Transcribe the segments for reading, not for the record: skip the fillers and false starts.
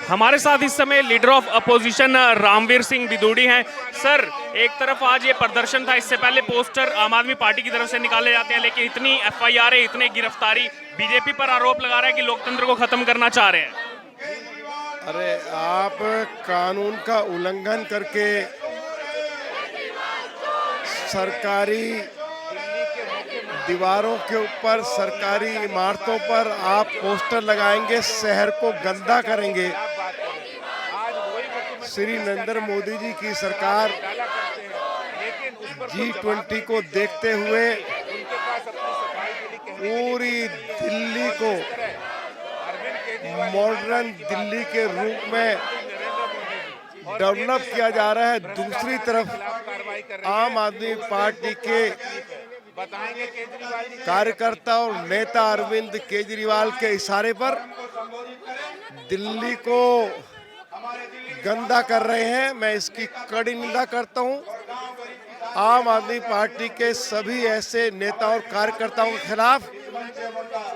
हमारे साथ इस समय leader of opposition Ramvir Singh Bidhuri हैं। सर, एक तरफ आज ये प्रदर्शन था, इससे पहले पोस्टर आम आदमी पार्टी की तरफ से निकाले जाते हैं, लेकिन इतनी एफआईआर है, इतने गिरफ्तारी, बीजेपी पर आरोप लगा रहा है कि लोकतंत्र को खत्म करना चाह रहे हैं। अरे आप कानून का उल्लंघन करके सरकारी दीवारों के ऊपर, सरकारी इमारतों पर आप पोस्टर लगाएंगे, शहर को गंदा करेंगे। श्री नरेंद्र मोदी जी की सरकार G20 को देखते हुए पूरी दिल्ली को मॉडर्न दिल्ली के रूप में डेवलप किया जा रहा है। दूसरी तरफ आम आदमी पार्टी के कार्यकर्ता और नेता अरविंद केजरीवाल के इशारे पर दिल्ली को गंदा कर रहे हैं। मैं इसकी कड़ी निंदा करता हूं। आम आदमी पार्टी के सभी ऐसे नेता और कार्यकर्ताओं के खिलाफ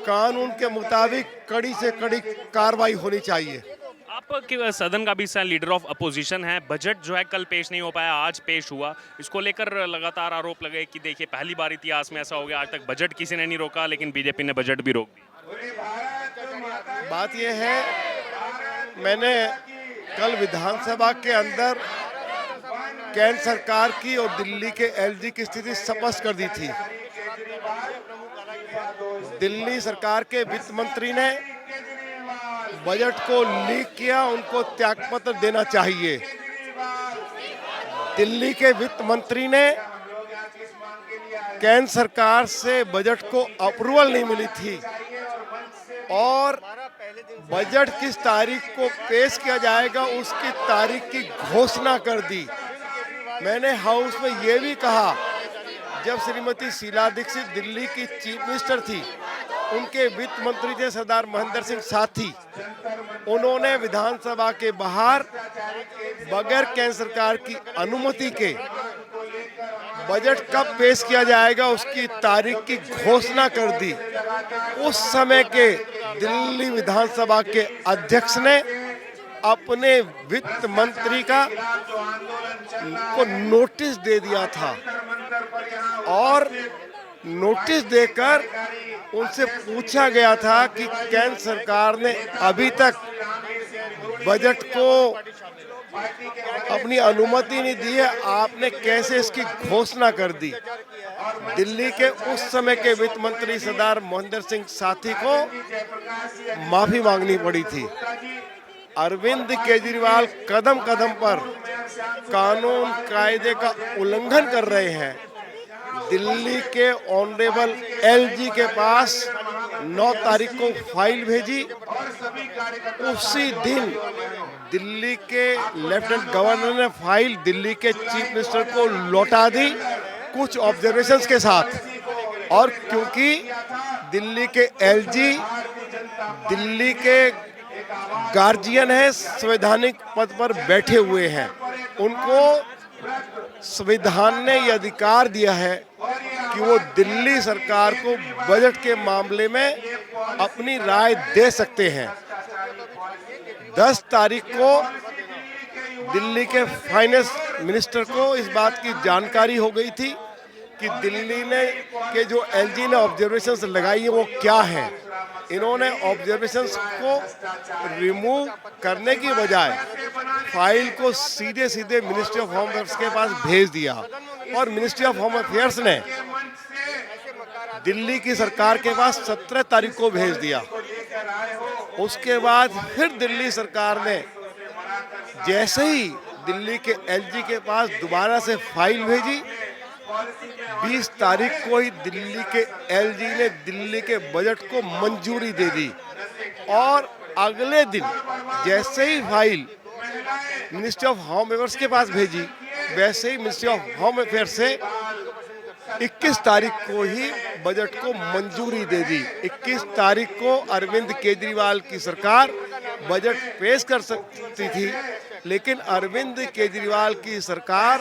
कानून के मुताबिक कड़ी से कड़ी कार्रवाई होनी चाहिए। आप सदन का भी हिस्सा लीडर ऑफ अपोजिशन है। बजट जो है कल पेश नहीं हो पाया, आज पेश हुआ। इसको लेकर लगातार आरोप लगे कि देखिए पहली बार इतिहास में ऐसा हो गया, आज तक बजट किसी ने नहीं रोका, लेकिन बीजेपी ने बजट भी रोक दी। बात यह है, मैंने कल विधानसभा के अंदर केंद्र सरकार की और दिल्ली के एलजी की स्थिति स्पष्ट कर दी थी। दिल्ली सरकार के वित्त मंत्री ने बजट को लीक किया, उनको त्यागपत्र देना चाहिए। दिल्ली के वित्त मंत्री ने केंद्र सरकार से बजट को अप्रूवल नहीं मिली थी और बजट किस तारीख को पेश किया जाएगा उसकी तारीख की घोषणा कर दी। मैंने हाउस में ये भी कहा, जब श्रीमती शीला दीक्षित दिल्ली की चीफ मिनिस्टर थी, उनके वित्त मंत्री थे सरदार महेंद्र सिंह साथी, उन्होंने विधानसभा के बाहर बगैर केंद्र सरकार की अनुमति के बजट कब पेश किया जाएगा उसकी तारीख की घोषणा कर दी। उस समय के दिल्ली विधानसभा के अध्यक्ष ने अपने वित्त मंत्री को नोटिस दे दिया था और नोटिस देकर उनसे पूछा गया था कि केंद्र सरकार ने अभी तक बजट को अपनी अनुमति नहीं दी है, आपने कैसे इसकी घोषणा कर दी। दिल्ली के उस समय के वित्त मंत्री सरदार महेंद्र सिंह साथी को माफी मांगनी पड़ी थी। अरविंद केजरीवाल कदम कदम पर कानून कायदे का उल्लंघन कर रहे हैं। दिल्ली के ऑनरेबल एलजी के पास 9 तारीख को फाइल भेजी, उसी दिन दिल्ली के लेफ्टिनेंट गवर्नर ने फाइल दिल्ली के चीफ मिनिस्टर को लौटा दी कुछ ऑब्जर्वेशंस के साथ। और क्योंकि दिल्ली के एलजी दिल्ली के गार्जियन है, संवैधानिक पद पर बैठे हुए हैं, उनको संविधान ने यह अधिकार दिया है कि वो दिल्ली सरकार को बजट के मामले में अपनी राय दे सकते हैं। 10 तारीख को दिल्ली के फाइनेंस मिनिस्टर को इस बात की जानकारी हो गई थी कि दिल्ली ने के जो एलजी ने ऑब्जर्वेशंस लगाई है वो क्या है। इन्होंने ऑब्जर्वेशंस को रिमूव करने की बजाय फाइल को सीधे सीधे मिनिस्ट्री ऑफ होम अफेयर्स के पास भेज दिया और मिनिस्ट्री ऑफ होम अफेयर्स ने दिल्ली की सरकार के पास 17 तारीख को भेज दिया। उसके बाद फिर दिल्ली सरकार ने जैसे ही दिल्ली के एलजी के पास दोबारा से फाइल भेजी, 20 तारीख को ही दिल्ली के एलजी ने दिल्ली के बजट को मंजूरी दे दी और अगले दिन जैसे ही file ministry of home affairs के पास भेजी, वैसे ही मिनिस्ट्री ऑफ होम अफेयर्स से 21 तारीख को ही बजट को मंजूरी दे दी। 21 तारीख को अरविंद केजरीवाल की सरकार बजट पेश कर सकती थी, लेकिन अरविंद केजरीवाल की सरकार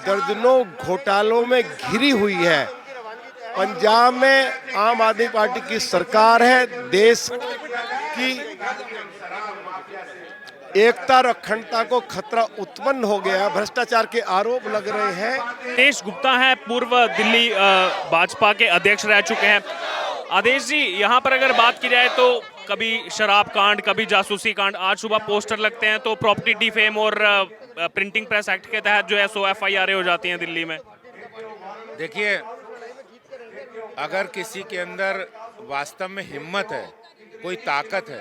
दर्जनों घोटालों में घिरी हुई है। पंजाब में आम आदमी पार्टी की सरकार है, देश की एकता और अखंडता को खतरा उत्पन्न हो गया। भ्रष्टाचार के आरोप लग रहे हैं। आदेश गुप्ता है, पूर्व दिल्ली भाजपा के अध्यक्ष रह चुके हैं। आदेश जी, यहाँ पर अगर बात की जाए तो कभी शराब कांड, कभी जासूसी कांड, आज सुबह पोस्टर लगते हैं तो प्रॉपर्टी डिफेम और प्रिंटिंग प्रेस एक्ट के तहत जो है 100 FIR हो जाती हैं दिल्ली में। देखिए, अगर किसी के अंदर वास्तव में हिम्मत है, कोई ताकत है,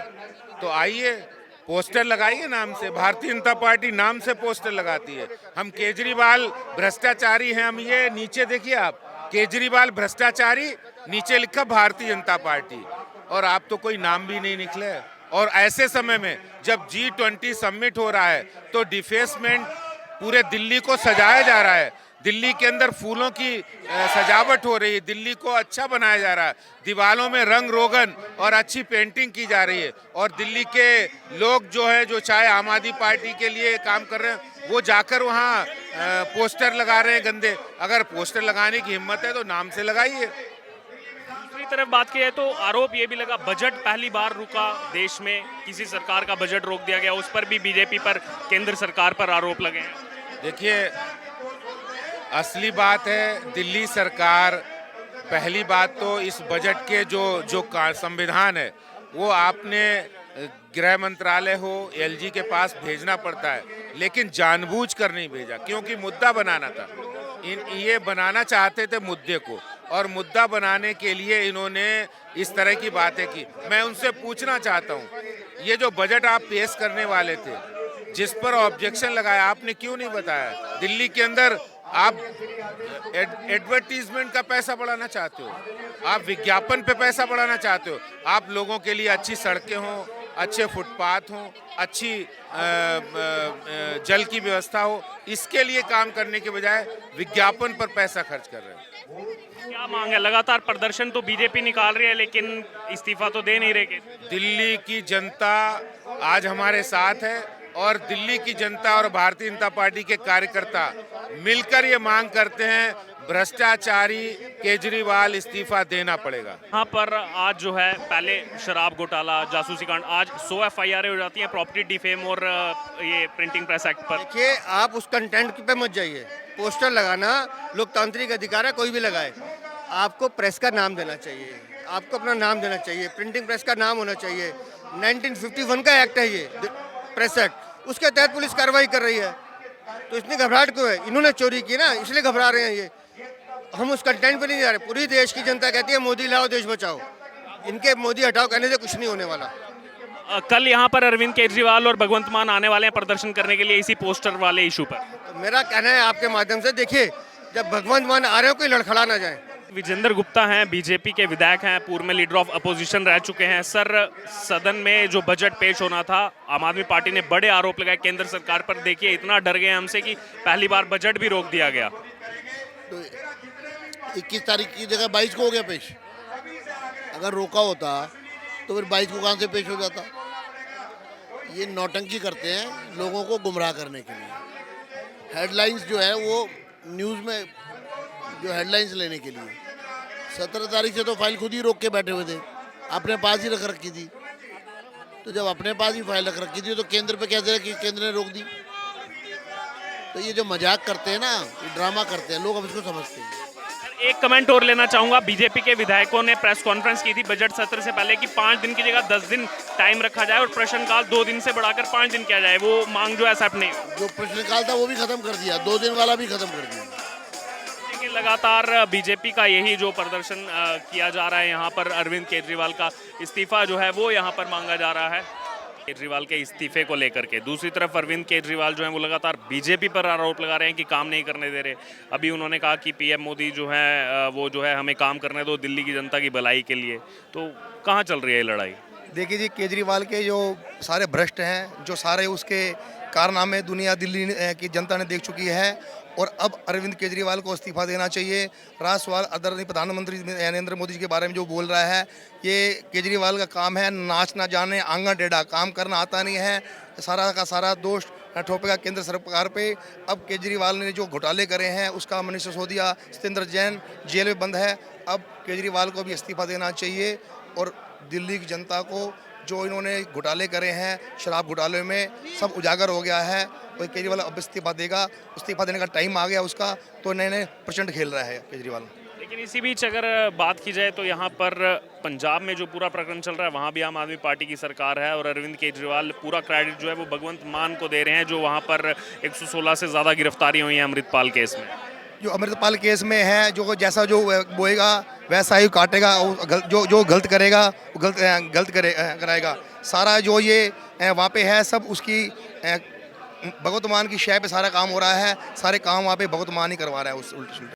तो आइए पोस्टर लगाइए नाम से। भारतीय जनता पार्टी नाम से पोस्टर लगाती है। हम केजरीवाल भ्रष्टाचारी हैं, हम ये नीचे देखिए आप, केजरीवाल भ्रष्टाचारी, नीचे लिखा भारतीय जनता पार्टी, और आप तो कोई नाम भी नहीं निकले। और ऐसे समय में जब G20 समिट हो रहा है तो डिफेसमेंट पूरे दिल्ली को सजाया जा रहा है, दिल्ली के अंदर फूलों की सजावट हो रही है, दिल्ली को अच्छा बनाया जा रहा है, दीवारों में रंग रोगन और अच्छी पेंटिंग की जा रही है, और दिल्ली के लोग जो है, जो चाहे आम आदमी पार्टी के लिए काम कर रहे हैं, वो जाकर वहाँ पोस्टर लगा रहे हैं गंदे। अगर पोस्टर लगाने की हिम्मत है तो नाम से लगाइए। दूसरी तरफ बात की जाए तो आरोप ये भी लगा, बजट पहली बार रुका देश में, किसी सरकार का बजट रोक दिया गया, उस पर भी बीजेपी पर, केंद्र सरकार पर आरोप लगे हैं। देखिए, असली बात है, दिल्ली सरकार, पहली बात तो इस बजट के जो संविधान है वो आपने गृह मंत्रालय हो, LG के पास भेजना पड़ता है, लेकिन जानबूझकर नहीं भेजा, क्योंकि मुद्दा बनाना था। ये बनाना चाहते थे मुद्दे को, और मुद्दा बनाने के लिए इन्होंने इस तरह की बातें की। मैं उनसे पूछना चाहता हूँ, ये जो बजट आप पेश करने वाले थे, जिस पर ऑब्जेक्शन लगाया, आपने क्यों नहीं बताया? दिल्ली के अंदर आप एडवर्टीजमेंट का पैसा बढ़ाना चाहते हो, आप विज्ञापन पे पैसा बढ़ाना चाहते हो, आप लोगों के लिए अच्छी सड़कें हों, अच्छे फुटपाथ हों, अच्छी जल की व्यवस्था हो, इसके लिए काम करने के बजाय विज्ञापन पर पैसा खर्च कर रहे हैं। क्या मांग है? लगातार प्रदर्शन तो बीजेपी निकाल रही है, लेकिन इस्तीफा तो दे नहीं रहे। दिल्ली की जनता आज हमारे साथ है, और दिल्ली की जनता और भारतीय जनता पार्टी के कार्यकर्ता मिलकर ये मांग करते हैं, भ्रष्टाचारी केजरीवाल इस्तीफा देना पड़ेगा। यहाँ पर आज जो है, पहले शराब घोटाला, जासूसी कांड, आज 100 FIR हो जाती हैं प्रॉपर्टी डिफेम और ये प्रिंटिंग प्रेस एक्ट पर। देखिए, आप उस कंटेंट पे मत जाइए। पोस्टर लगाना लोकतांत्रिक अधिकार है, कोई भी लगाए। आपको प्रेस का नाम देना चाहिए, आपको अपना नाम देना चाहिए, प्रिंटिंग प्रेस का नाम होना चाहिए। 1951 का एक्ट है ये, प्रेस एक्ट, उसके तहत पुलिस कार्रवाई कर रही है। तो इतनी घबराहट क्यों है? इन्होंने चोरी की ना, इसलिए घबरा रहे हैं ये। हम उस कंटेंट पे नहीं जा रहे। पूरी देश की जनता कहती है मोदी लाओ देश बचाओ, इनके मोदी हटाओ कहने से कुछ नहीं होने वाला। कल यहाँ पर अरविंद केजरीवाल और भगवंत मान आने वाले हैं प्रदर्शन करने के लिए इसी पोस्टर वाले इशू पर। तो मेरा कहना है आपके माध्यम से, देखिए, जब भगवंत मान आ रहे हो कोई लड़खड़ा ना जाए। विजेंद्र गुप्ता हैं, बीजेपी के विधायक हैं, पूर्व में लीडर ऑफ अपोजिशन रह चुके हैं। सर, सदन में जो बजट पेश होना था, आम आदमी पार्टी ने बड़े आरोप लगाए केंद्र सरकार पर। देखिए, इतना डर गए हमसे कि पहली बार बजट भी रोक दिया गया। तो 21 तारीख की जगह 22 को हो गया पेश। अगर रोका होता तो फिर 22 को कहाँ से पेश हो जाता? ये नौटंकी करते हैं लोगों को गुमराह करने के लिए। हेडलाइंस जो है वो न्यूज़ में जो हेडलाइंस लेने के लिए 17 तारीख से तो फाइल खुद ही रोक के बैठे हुए थे, अपने पास ही रख रखी थी। तो जब अपने पास ही फाइल रख रखी थी तो केंद्र पे कैसे कि केंद्र ने रोक दी? तो ये जो मजाक करते हैं ना, ये ड्रामा करते हैं, लोग अब इसको समझते हैं। एक कमेंट और लेना चाहूंगा, बीजेपी के विधायकों ने प्रेस कॉन्फ्रेंस की थी बजट सत्र से पहले कि 5 दिन की जगह 10 दिन टाइम रखा जाए और प्रश्नकाल 2 दिन से बढ़ाकर 5 दिन किया जाए। वो मांग जो है एक्सेप्ट नहीं। जो प्रश्नकाल था वो भी खत्म कर दिया, 2 दिन वाला भी खत्म कर दिया। लेकिन लगातार बीजेपी का यही जो प्रदर्शन किया जा रहा है, यहाँ पर अरविंद केजरीवाल का इस्तीफा जो है वो यहाँ पर मांगा जा रहा है, केजरीवाल के इस्तीफे को लेकर के। दूसरी तरफ अरविंद केजरीवाल जो है वो लगातार बीजेपी पर आरोप लगा रहे हैं कि काम नहीं करने दे रहे। अभी उन्होंने कहा कि पीएम मोदी जो है वो जो है हमें काम करने दो दिल्ली की जनता की भलाई के लिए। तो कहाँ चल रही है ये लड़ाई? देखिए जी, केजरीवाल के जो सारे भ्रष्ट हैं, जो सारे उसके कारनामे दुनिया दिल्ली की जनता ने देख चुकी है, और अब अरविंद केजरीवाल को इस्तीफा देना चाहिए। रहा सवाल आदरणीय प्रधानमंत्री नरेंद्र मोदी जी के बारे में जो बोल रहा है, ये केजरीवाल का काम है नाच ना जाने आंगन टेढ़ा, काम करना आता नहीं है। सारा का सारा दोष ठोपेगा केंद्र सरकार पे। अब केजरीवाल ने जो घोटाले करे हैं उसका मनीष सिसोदिया, सत्येंद्र जैन जेल में बंद है। अब केजरीवाल को भी इस्तीफा देना चाहिए और दिल्ली की जनता को जो इन्होंने घोटाले करे हैं, शराब घोटाले में सब उजागर हो गया है। और केजरीवाल अब इस्तीफा देगा, इस्तीफा देने का टाइम आ गया उसका, तो नए नए प्रचंड खेल रहा है केजरीवाल। लेकिन इसी बीच अगर बात की जाए तो यहाँ पर पंजाब में जो पूरा प्रकरण चल रहा है वहाँ भी आम आदमी पार्टी की सरकार है और अरविंद केजरीवाल पूरा क्रेडिट जो है वो भगवंत मान को दे रहे हैं, जो वहाँ पर 116 से ज़्यादा गिरफ्तारी हुई हैं अमृतपाल केस में। जो अमृतपाल केस में है, जो जैसा जो बोएगा वैसा ही काटेगा, जो गलत करेगा वो गलत कराएगा। सारा जो ये वहाँ पे है सब उसकी भगवत मान की शय पे सारा काम हो रहा है, सारे काम वहाँ पे भगवत मान ही करवा रहा है उस उल्टे